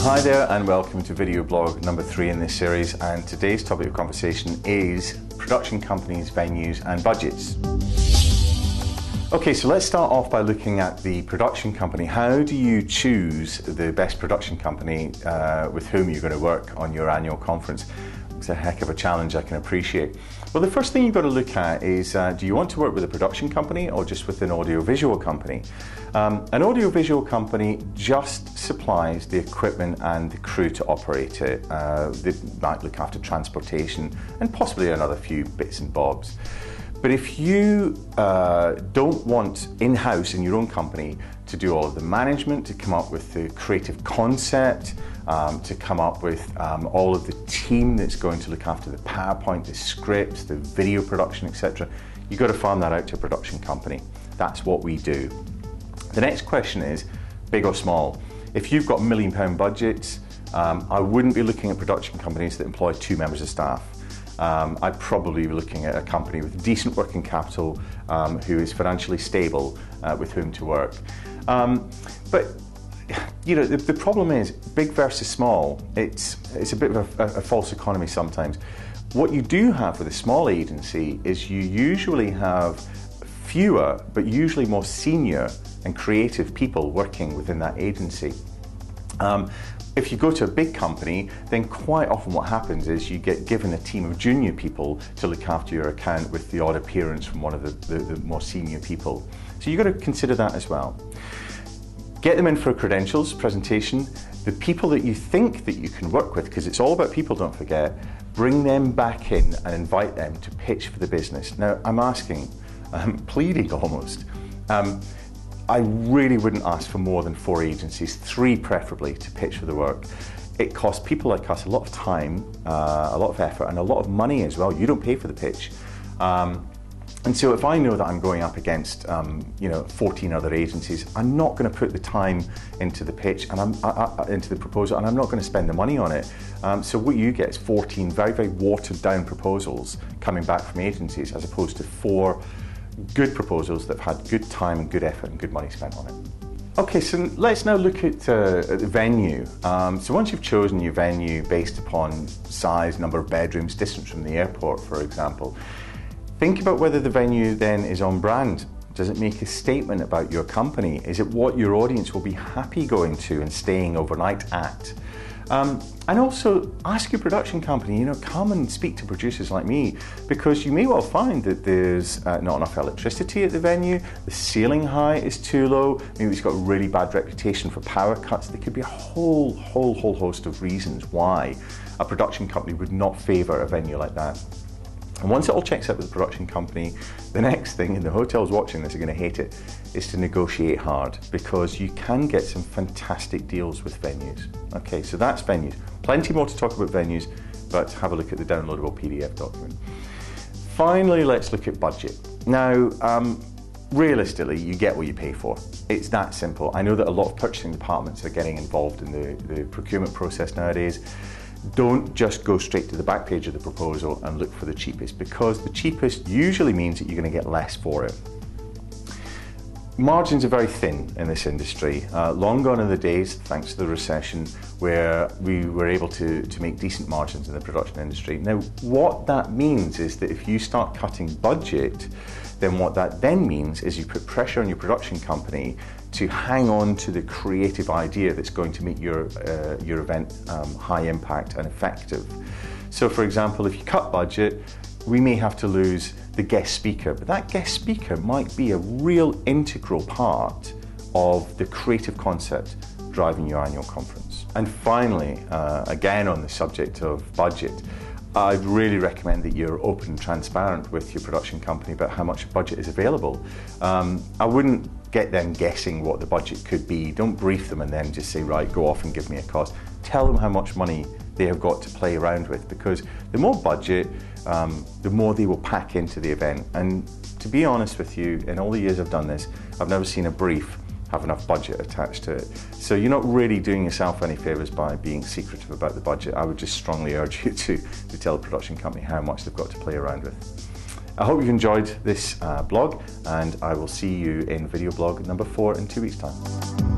Hi there and welcome to video blog number 3 in this series, and today's topic of conversation is production companies, venues and budgets. Okay, so let's start off by looking at the production company. How do you choose the best production company with whom you're going to work on your annual conference? It's a heck of a challenge, I can appreciate. Well, the first thing you've got to look at is, do you want to work with a production company or just with an audiovisual company? An audiovisual company just supplies the equipment and the crew to operate it. They might look after transportation and possibly another few bits and bobs. But if you don't want in-house in your own company to do all of the management, to come up with the creative concept, to come up with all of the team that's going to look after the PowerPoint, the scripts, the video production, etc., you've got to farm that out to a production company. That's what we do. The next question is, big or small? If you've got £1 million budgets, I wouldn't be looking at production companies that employ 2 members of staff. I'd probably be looking at a company with decent working capital, who is financially stable, with whom to work. But you know, the problem is big versus small. It's a bit of a false economy sometimes. What you do have with a small agency is you usually have fewer, but usually more senior and creative people working within that agency. If you go to a big company, then quite often what happens is you get given a team of junior people to look after your account with the odd appearance from one of the more senior people. So you've got to consider that as well. Get them in for a credentials presentation. The people that you think that you can work with, because it's all about people, don't forget, bring them back in and invite them to pitch for the business. Now, I'm asking, I'm pleading almost, I really wouldn't ask for more than 4 agencies, 3 preferably, to pitch for the work. It costs people like us a lot of time, a lot of effort, and a lot of money as well. You don't pay for the pitch. And so if I know that I'm going up against 14 other agencies, I'm not going to put the time into the pitch and into the proposal, and I'm not going to spend the money on it. So what you get is 14 very, very watered down proposals coming back from agencies, as opposed to 4 good proposals that have had good time and good effort and good money spent on it. Okay, so let's now look at the venue. So once you've chosen your venue based upon size, number of bedrooms, distance from the airport, for example, think about whether the venue then is on brand. Does it make a statement about your company? Is it what your audience will be happy going to and staying overnight at? And also ask your production company, come and speak to producers like me, because you may well find that there's not enough electricity at the venue, the ceiling height is too low, maybe it's got a really bad reputation for power cuts. There could be a whole host of reasons why a production company would not favour a venue like that. And once it all checks out with the production company, the next thing, and the hotels watching this are going to hate it, is to negotiate hard, because you can get some fantastic deals with venues. Okay, so that's venues. Plenty more to talk about venues, but have a look at the downloadable PDF document. Finally, let's look at budget. Now, realistically, you get what you pay for. It's that simple. I know that a lot of purchasing departments are getting involved in the procurement process nowadays. Don't just go straight to the back page of the proposal and look for the cheapest, because the cheapest usually means that you're going to get less for it. Margins are very thin in this industry. Long gone are the days, thanks to the recession, where we were able to make decent margins in the production industry. Now, what that means is that if you start cutting budget, then what that then means is you put pressure on your production company to hang on to the creative idea that's going to make your event high impact and effective. So for example, if you cut budget, we may have to lose the guest speaker, but that guest speaker might be a real integral part of the creative concept driving your annual conference. And finally, again on the subject of budget, I'd really recommend that you're open and transparent with your production company about how much budget is available. I wouldn't get them guessing what the budget could be. Don't brief them and then just say, right, go off and give me a cost. Tell them how much money they have got to play around with, because the more budget, the more they will pack into the event. And to be honest with you, in all the years I've done this, I've never seen a brief have enough budget attached to it. So you're not really doing yourself any favours by being secretive about the budget. I would just strongly urge you to tell the production company how much they've got to play around with. I hope you've enjoyed this blog, and I will see you in video blog number 4 in 2 weeks' time.